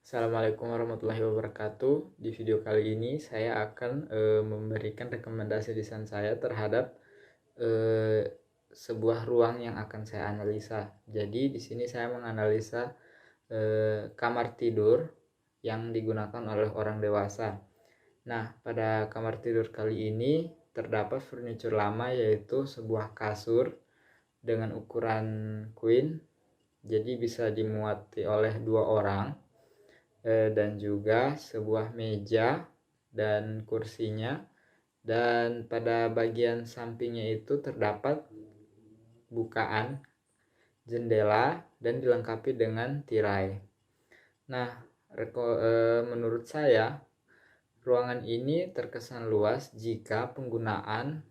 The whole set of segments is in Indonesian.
Assalamualaikum warahmatullahi wabarakatuh. Di video kali ini saya akan memberikan rekomendasi desain saya terhadap eh, sebuah ruang yang akan saya analisa. Jadi di sini saya menganalisa kamar tidur yang digunakan oleh orang dewasa. Nah, pada kamar tidur kali ini terdapat furnitur lama, yaitu sebuah kasur dengan ukuran queen, jadi bisa dimuati oleh dua orang, dan juga sebuah meja dan kursinya, dan pada bagian sampingnya itu terdapat bukaan jendela dan dilengkapi dengan tirai. Nah, menurut saya ruangan ini terkesan luas jika penggunaan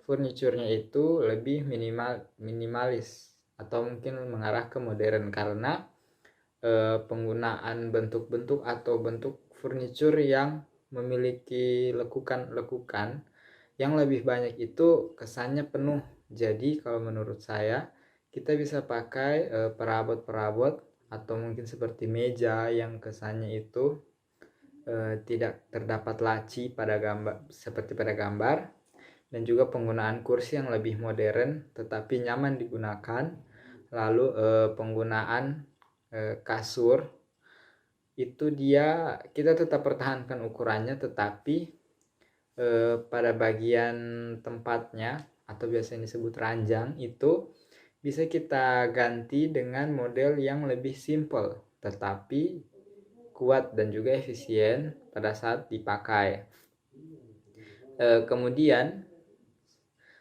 furniturnya itu lebih minimalis atau mungkin mengarah ke modern, karena penggunaan bentuk-bentuk atau bentuk furniture yang memiliki lekukan-lekukan yang lebih banyak itu kesannya penuh. Jadi kalau menurut saya kita bisa pakai perabot-perabot atau mungkin seperti meja yang kesannya itu tidak terdapat laci pada gambar seperti pada gambar, dan juga penggunaan kursi yang lebih modern tetapi nyaman digunakan. Lalu penggunaan kasur itu kita tetap pertahankan ukurannya, tetapi pada bagian tempatnya atau biasanya disebut ranjang itu bisa kita ganti dengan model yang lebih simple tetapi kuat dan juga efisien pada saat dipakai. Kemudian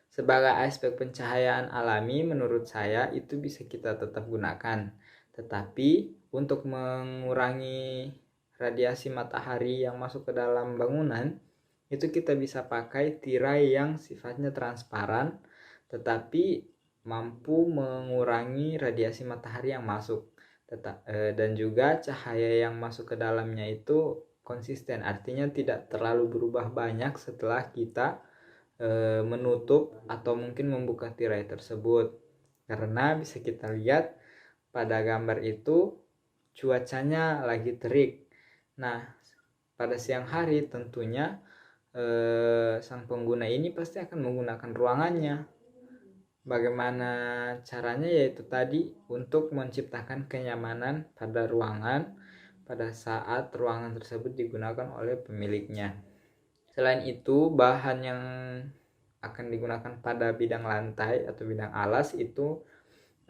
sebagai aspek pencahayaan alami, menurut saya itu bisa kita tetap gunakan. Tetapi untuk mengurangi radiasi matahari yang masuk ke dalam bangunan, itu kita bisa pakai tirai yang sifatnya transparan tetapi mampu mengurangi radiasi matahari yang masuk. Dan juga cahaya yang masuk ke dalamnya itu konsisten, artinya tidak terlalu berubah banyak setelah kita menutup atau mungkin membuka tirai tersebut. Karena bisa kita lihat pada gambar itu cuacanya lagi terik. Nah, pada siang hari tentunya sang pengguna ini pasti akan menggunakan ruangannya. Bagaimana caranya? Yaitu tadi, untuk menciptakan kenyamanan pada ruangan pada saat ruangan tersebut digunakan oleh pemiliknya. Selain itu, bahan yang akan digunakan pada bidang lantai atau bidang alas itu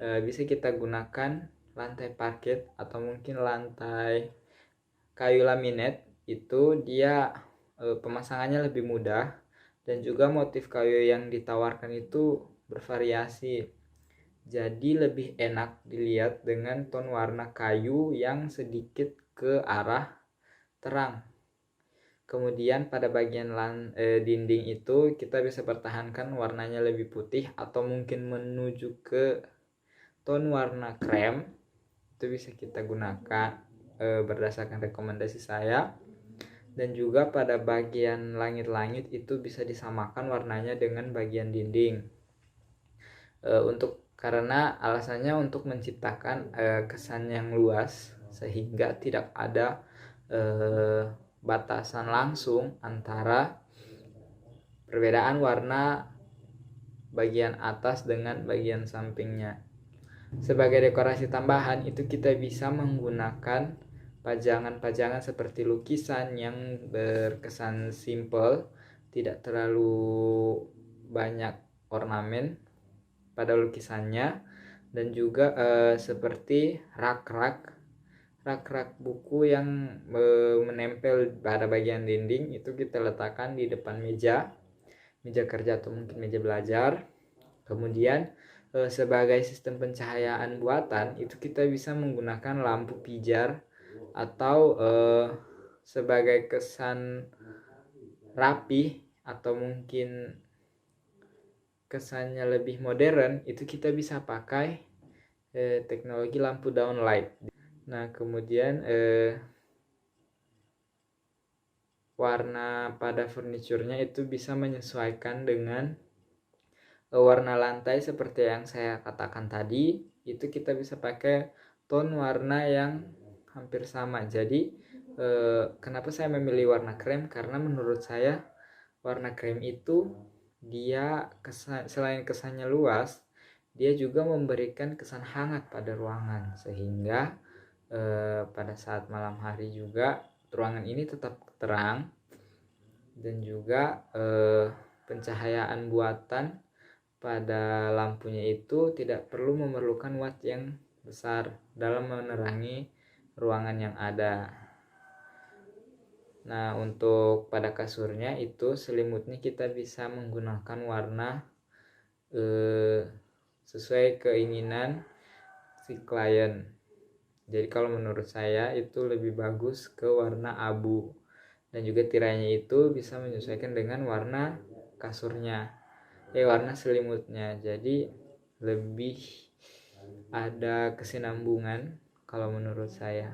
bisa kita gunakan lantai parket atau mungkin lantai kayu laminate. Itu dia pemasangannya lebih mudah, dan juga motif kayu yang ditawarkan itu bervariasi, jadi lebih enak dilihat dengan ton warna kayu yang sedikit ke arah terang. Kemudian pada bagian dinding itu kita bisa pertahankan warnanya lebih putih atau mungkin menuju ke ton warna krem. Itu bisa kita gunakan berdasarkan rekomendasi saya. Dan juga pada bagian langit-langit itu bisa disamakan warnanya dengan bagian dinding. Karena alasannya untuk menciptakan kesan yang luas sehingga tidak ada batasan langsung antara perbedaan warna bagian atas dengan bagian sampingnya. Sebagai dekorasi tambahan itu kita bisa menggunakan pajangan-pajangan seperti lukisan yang berkesan simple, tidak terlalu banyak ornamen pada lukisannya, dan juga seperti rak-rak buku yang menempel pada bagian dinding, itu kita letakkan di depan meja kerja atau mungkin meja belajar. Kemudian sebagai sistem pencahayaan buatan itu kita bisa menggunakan lampu pijar, atau sebagai kesan rapi atau mungkin kesannya lebih modern, itu kita bisa pakai teknologi lampu downlight. Nah, kemudian warna pada furniturnya itu bisa menyesuaikan dengan warna lantai seperti yang saya katakan tadi. Itu kita bisa pakai ton warna yang hampir sama. Jadi kenapa saya memilih warna krem? Karena menurut saya warna krem itu dia selain kesannya luas, dia juga memberikan kesan hangat pada ruangan, sehingga pada saat malam hari juga ruangan ini tetap terang, dan juga pencahayaan buatan pada lampunya itu tidak perlu memerlukan watt yang besar dalam menerangi ruangan yang ada. Nah, untuk pada kasurnya itu selimutnya kita bisa menggunakan warna sesuai keinginan si klien. Jadi kalau menurut saya itu lebih bagus ke warna abu, dan juga tirainya itu bisa menyesuaikan dengan warna kasurnya, warna selimutnya. Jadi lebih ada kesinambungan kalau menurut saya.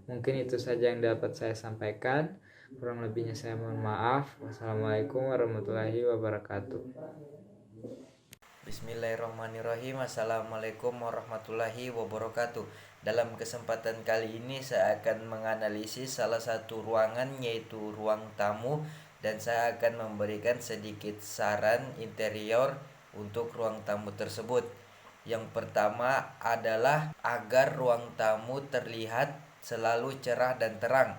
Mungkin itu saja yang dapat saya sampaikan. Kurang lebihnya saya mohon maaf. Wassalamualaikum warahmatullahi wabarakatuh. Bismillahirrahmanirrahim. Assalamualaikum warahmatullahi wabarakatuh. Dalam kesempatan kali ini saya akan menganalisis salah satu ruangan, yaitu ruang tamu, dan saya akan memberikan sedikit saran interior untuk ruang tamu tersebut. Yang pertama adalah agar ruang tamu terlihat selalu cerah dan terang.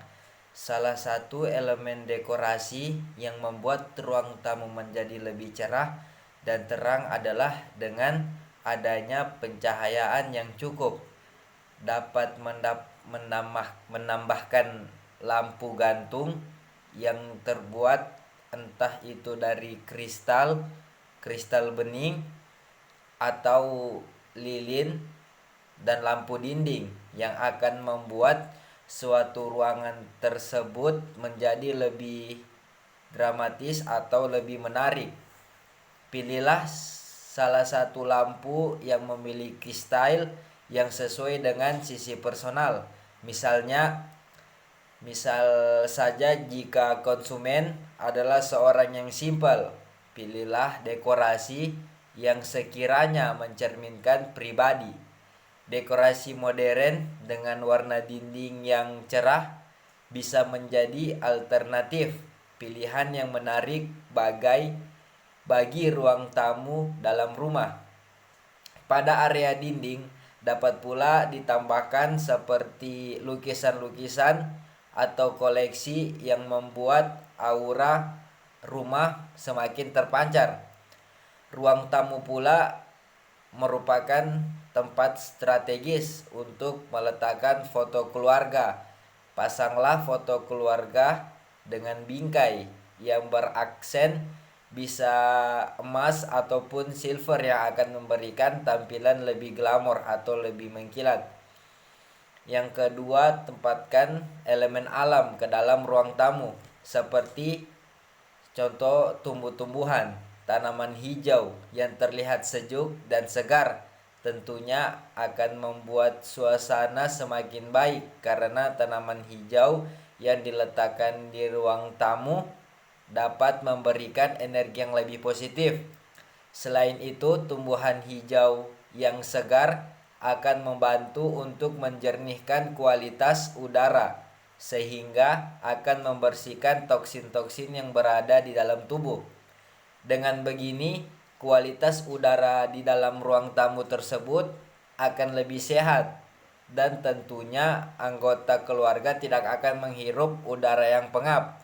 Salah satu elemen dekorasi yang membuat ruang tamu menjadi lebih cerah dan terang adalah dengan adanya pencahayaan yang cukup. Dapat menambahkan lampu gantung yang terbuat entah itu dari kristal bening atau lilin, dan lampu dinding yang akan membuat suatu ruangan tersebut menjadi lebih dramatis atau lebih menarik. Pilihlah salah satu lampu yang memiliki style yang sesuai dengan sisi personal. Misal saja jika konsumen adalah seorang yang simpel, pilihlah dekorasi yang sekiranya mencerminkan pribadi. Dekorasi modern dengan warna dinding yang cerah bisa menjadi alternatif pilihan yang menarik bagi ruang tamu dalam rumah. Pada area dinding dapat pula ditambahkan seperti lukisan-lukisan atau koleksi yang membuat aura rumah semakin terpancar. Ruang tamu pula merupakan tempat strategis untuk meletakkan foto keluarga. Pasanglah foto keluarga dengan bingkai yang beraksen bisa emas ataupun silver yang akan memberikan tampilan lebih glamor atau lebih mengkilat. Yang kedua, tempatkan elemen alam ke dalam ruang tamu, seperti contoh tumbuh-tumbuhan, tanaman hijau yang terlihat sejuk dan segar tentunya akan membuat suasana semakin baik, karena tanaman hijau yang diletakkan di ruang tamu dapat memberikan energi yang lebih positif. Selain itu, tumbuhan hijau yang segar akan membantu untuk menjernihkan kualitas udara, sehingga akan membersihkan toksin-toksin yang berada di dalam tubuh. Dengan begini, kualitas udara di dalam ruang tamu tersebut akan lebih sehat, dan tentunya anggota keluarga tidak akan menghirup udara yang pengap.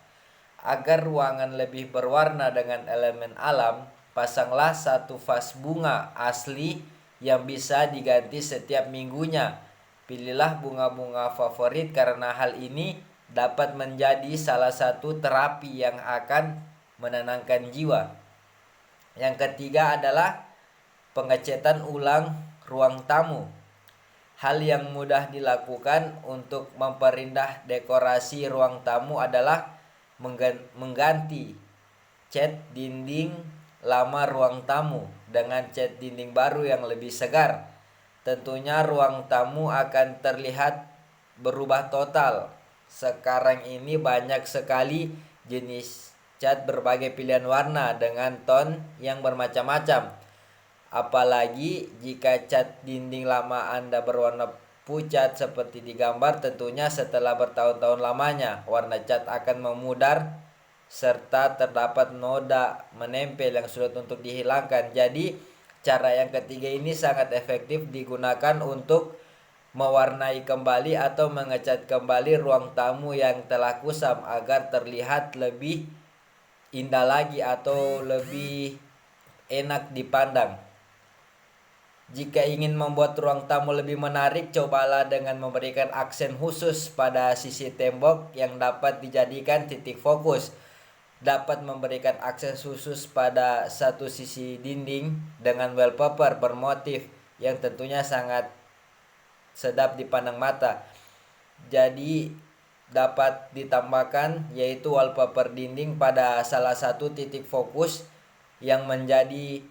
Agar ruangan lebih berwarna dengan elemen alam, pasanglah satu vas bunga asli yang bisa diganti setiap minggunya. Pilihlah bunga-bunga favorit karena hal ini dapat menjadi salah satu terapi yang akan menenangkan jiwa. Yang ketiga adalah pengecatan ulang ruang tamu. Hal yang mudah dilakukan untuk memperindah dekorasi ruang tamu adalah mengganti cat dinding lama ruang tamu dengan cat dinding baru yang lebih segar. Tentunya ruang tamu akan terlihat berubah total. Sekarang ini banyak sekali jenis cat berbagai pilihan warna dengan ton yang bermacam-macam. Apalagi jika cat dinding lama Anda berwarna pucat seperti di gambar, tentunya setelah bertahun-tahun lamanya warna cat akan memudar serta terdapat noda menempel yang sulit untuk dihilangkan. Jadi cara yang ketiga ini sangat efektif digunakan untuk mewarnai kembali atau mengecat kembali ruang tamu yang telah kusam agar terlihat lebih indah lagi atau lebih enak dipandang. Jika ingin membuat ruang tamu lebih menarik, cobalah dengan memberikan aksen khusus pada sisi tembok yang dapat dijadikan titik fokus. Dapat memberikan akses khusus pada satu sisi dinding dengan wallpaper bermotif yang tentunya sangat sedap dipandang mata. Jadi dapat ditambahkan yaitu wallpaper dinding pada salah satu titik fokus yang menjadi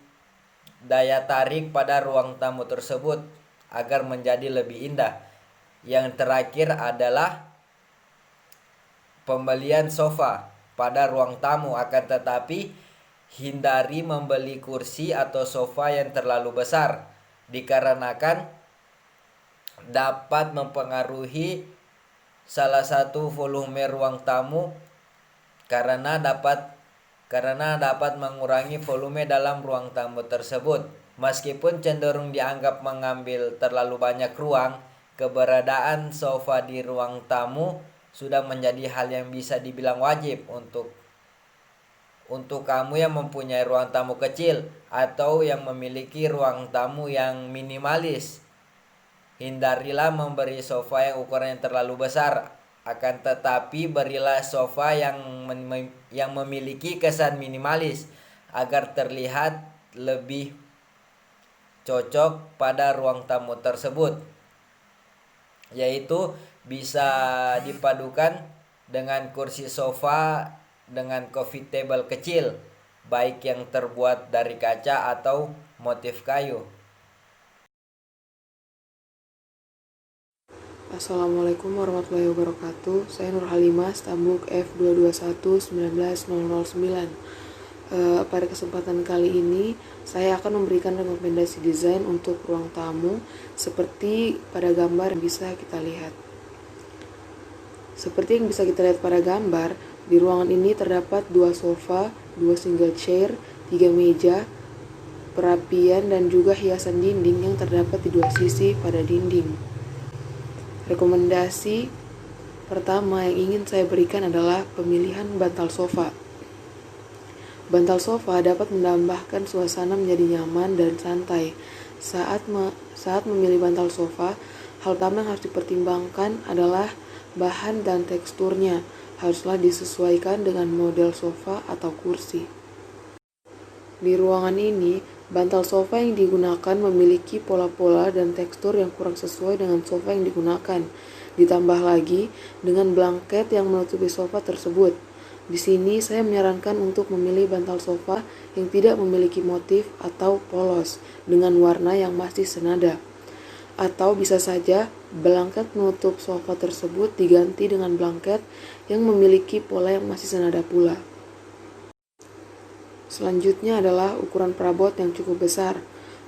daya tarik pada ruang tamu tersebut agar menjadi lebih indah. Yang terakhir adalah pembelian sofa pada ruang tamu, akan tetapi hindari membeli kursi atau sofa yang terlalu besar dikarenakan dapat mempengaruhi salah satu volume ruang tamu karena dapat mengurangi volume dalam ruang tamu tersebut. Meskipun cenderung dianggap mengambil terlalu banyak ruang, keberadaan sofa di ruang tamu sudah menjadi hal yang bisa dibilang wajib untuk kamu yang mempunyai ruang tamu kecil atau yang memiliki ruang tamu yang minimalis. Hindarilah memberi sofa yang ukurannya terlalu besar. Akan tetapi berilah sofa yang memiliki kesan minimalis agar terlihat lebih cocok pada ruang tamu tersebut. Yaitu bisa dipadukan dengan kursi sofa dengan coffee table kecil, baik yang terbuat dari kaca atau motif kayu. Assalamualaikum warahmatullahi wabarakatuh. Saya Nur Halimah, Stambuk F221-19009. Pada kesempatan kali ini, saya akan memberikan rekomendasi desain untuk ruang tamu seperti pada gambar yang bisa kita lihat. Seperti yang bisa kita lihat pada gambar, di ruangan ini terdapat 2 sofa, 2 single chair, 3 meja, perapian, dan juga hiasan dinding yang terdapat di 2 sisi pada dinding. Rekomendasi pertama yang ingin saya berikan adalah pemilihan bantal sofa. Bantal sofa dapat menambahkan suasana menjadi nyaman dan santai. Saat memilih bantal sofa, hal utama yang harus dipertimbangkan adalah bahan dan teksturnya. Haruslah disesuaikan dengan model sofa atau kursi. Di ruangan ini, bantal sofa yang digunakan memiliki pola-pola dan tekstur yang kurang sesuai dengan sofa yang digunakan. Ditambah lagi dengan blanket yang menutupi sofa tersebut. Di sini saya menyarankan untuk memilih bantal sofa yang tidak memiliki motif atau polos dengan warna yang masih senada. Atau bisa saja blanket penutup sofa tersebut diganti dengan blanket yang memiliki pola yang masih senada pula. Selanjutnya adalah ukuran perabot yang cukup besar.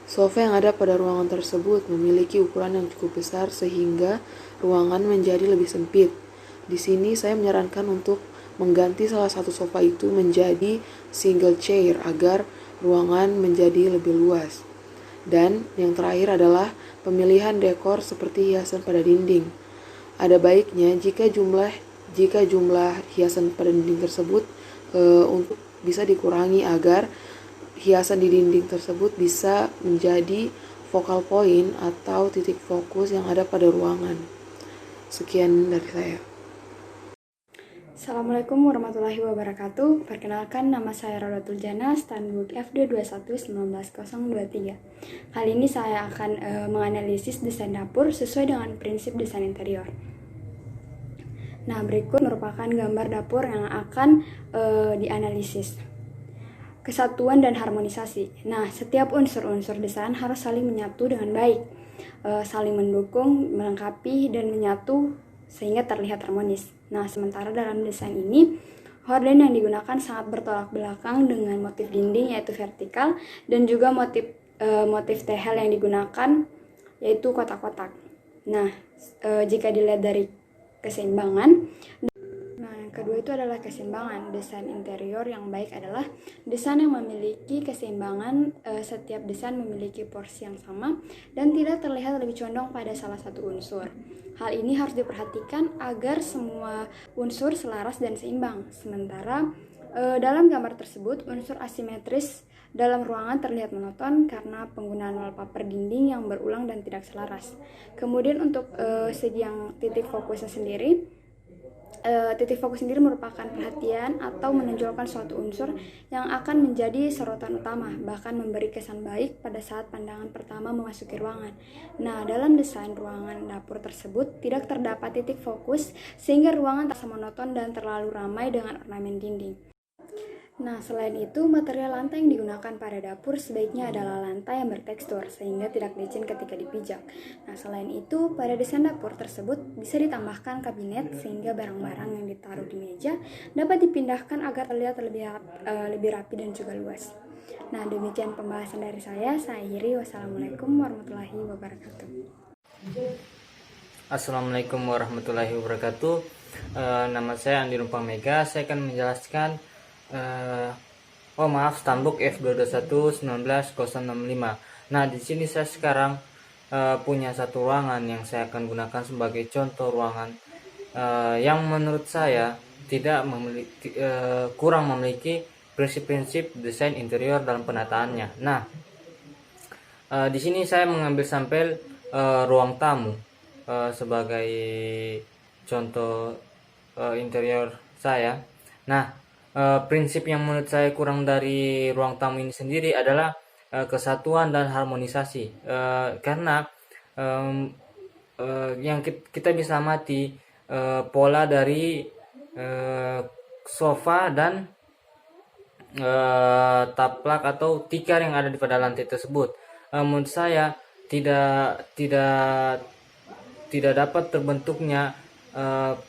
Sofa yang ada pada ruangan tersebut memiliki ukuran yang cukup besar sehingga ruangan menjadi lebih sempit. Di sini saya menyarankan untuk mengganti salah satu sofa itu menjadi single chair agar ruangan menjadi lebih luas. Dan yang terakhir adalah pemilihan dekor seperti hiasan pada dinding. Ada baiknya jika jumlah hiasan pada dinding tersebut untuk bisa dikurangi agar hiasan di dinding tersebut bisa menjadi focal point atau titik fokus yang ada pada ruangan. Sekian dari saya. Assalamualaikum warahmatullahi wabarakatuh. Perkenalkan, nama saya Rodatul Jana, Standbook F221-19023. Kali ini saya akan menganalisis desain dapur sesuai dengan prinsip desain interior. Nah, berikut merupakan gambar dapur yang akan dianalisis. Kesatuan dan harmonisasi. Nah, setiap unsur-unsur desain harus saling menyatu dengan baik, saling mendukung, melengkapi, dan menyatu sehingga terlihat harmonis. Nah, sementara dalam desain ini, horden yang digunakan sangat bertolak belakang dengan motif dinding yaitu vertikal dan juga motif tehel yang digunakan yaitu kotak-kotak. Nah, jika dilihat dari keseimbangan, nah yang kedua itu adalah keseimbangan. Desain interior yang baik adalah desain yang memiliki keseimbangan, setiap desain memiliki porsi yang sama dan tidak terlihat lebih condong pada salah satu unsur. Hal ini harus diperhatikan agar semua unsur selaras dan seimbang. Sementara dalam gambar tersebut, unsur asimetris dalam ruangan terlihat monoton karena penggunaan wallpaper dinding yang berulang dan tidak selaras. Kemudian untuk segi yang titik fokus sendiri merupakan perhatian atau menonjolkan suatu unsur yang akan menjadi sorotan utama, bahkan memberi kesan baik pada saat pandangan pertama memasuki ruangan. Nah, dalam desain ruangan dapur tersebut tidak terdapat titik fokus sehingga ruangan terasa monoton dan terlalu ramai dengan ornamen dinding. Nah, selain itu, material lantai yang digunakan pada dapur sebaiknya adalah lantai yang bertekstur sehingga tidak licin ketika dipijak. Nah, selain itu, pada desain dapur tersebut bisa ditambahkan kabinet sehingga barang-barang yang ditaruh di meja dapat dipindahkan agar terlihat lebih rapi dan juga luas. Nah, demikian pembahasan dari saya. Saya akhiri. Wassalamualaikum warahmatullahi wabarakatuh. Assalamualaikum warahmatullahi wabarakatuh. Nama saya Andi Rumpang Mega. Saya akan menjelaskan Stambuk F221-19-065. Nah, di sini saya sekarang punya satu ruangan yang saya akan gunakan sebagai contoh ruangan yang menurut saya kurang memiliki prinsip-prinsip desain interior dalam penataannya. Nah, di sini saya mengambil sampel ruang tamu sebagai contoh interior saya. Nah, prinsip yang menurut saya kurang dari ruang tamu ini sendiri adalah kesatuan dan harmonisasi, karena yang kita bisa amati pola dari sofa dan taplak atau tikar yang ada di pada lantai tersebut. Menurut saya tidak dapat terbentuknya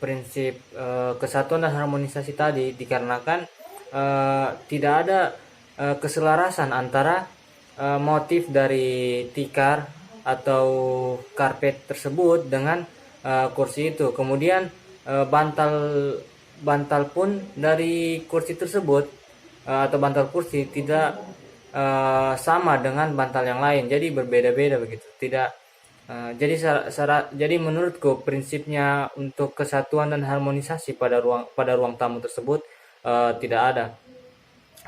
prinsip kesatuan dan harmonisasi tadi dikarenakan tidak ada keselarasan antara motif dari tikar atau karpet tersebut dengan kursi itu. Kemudian bantal pun dari kursi tersebut atau bantal kursi tidak sama dengan bantal yang lain, jadi berbeda-beda begitu. Jadi menurutku prinsipnya untuk kesatuan dan harmonisasi pada ruang tamu tersebut tidak ada.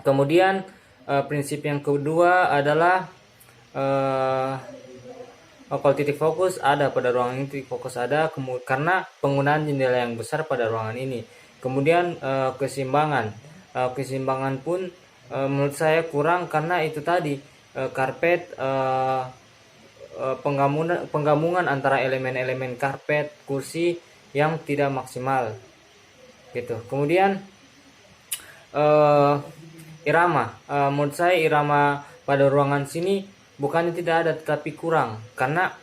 Kemudian prinsip yang kedua adalah kalau titik fokus ada pada ruangan ini, titik fokus ada karena penggunaan jendela yang besar pada ruangan ini. Kemudian keseimbangan pun menurut saya kurang karena itu tadi karpet penggabungan antara elemen-elemen karpet, kursi yang tidak maksimal gitu. Kemudian irama, menurut saya irama pada ruangan sini bukannya tidak ada tetapi kurang karena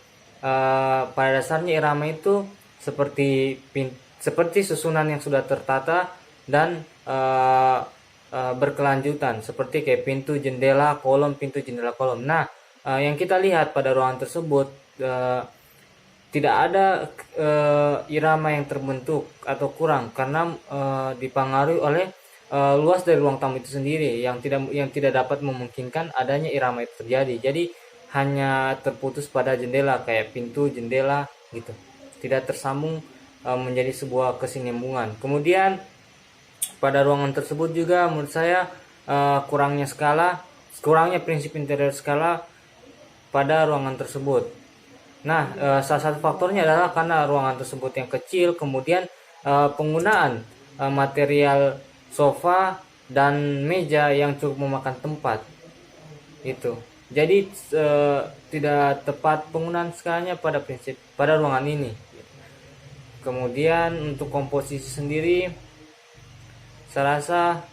pada dasarnya irama itu seperti susunan yang sudah tertata dan berkelanjutan seperti kayak pintu jendela kolom. Nah, yang kita lihat pada ruangan tersebut tidak ada irama yang terbentuk atau kurang karena dipengaruhi oleh luas dari ruang tamu itu sendiri yang tidak dapat memungkinkan adanya irama itu terjadi. Jadi hanya terputus pada jendela kayak pintu jendela gitu, tidak tersambung menjadi sebuah kesinambungan. Kemudian pada ruangan tersebut juga menurut saya kurangnya prinsip interior skala pada ruangan tersebut. Nah, salah satu faktornya adalah karena ruangan tersebut yang kecil, kemudian penggunaan material sofa dan meja yang cukup memakan tempat. Itu. Jadi tidak tepat penggunaan skalanya pada ruangan ini. Kemudian untuk komposisi sendiri saya rasa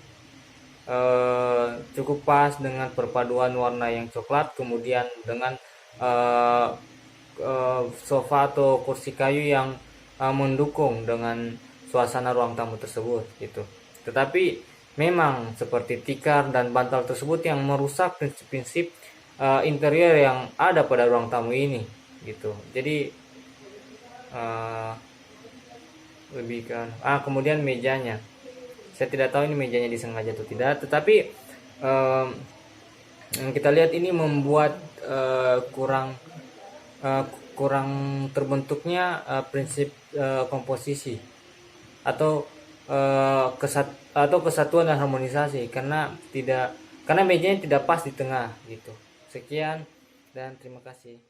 cukup pas dengan perpaduan warna yang coklat kemudian dengan sofa atau kursi kayu yang mendukung dengan suasana ruang tamu tersebut gitu. Tetapi memang seperti tikar dan bantal tersebut yang merusak prinsip-prinsip interior yang ada pada ruang tamu ini gitu. Jadi eh, lebih ke kemudian mejanya, saya tidak tahu ini mejanya disengaja atau tidak, tetapi yang kita lihat ini membuat kurang terbentuknya prinsip komposisi atau kesatuan dan harmonisasi, karena mejanya tidak pas di tengah gitu. Sekian dan terima kasih.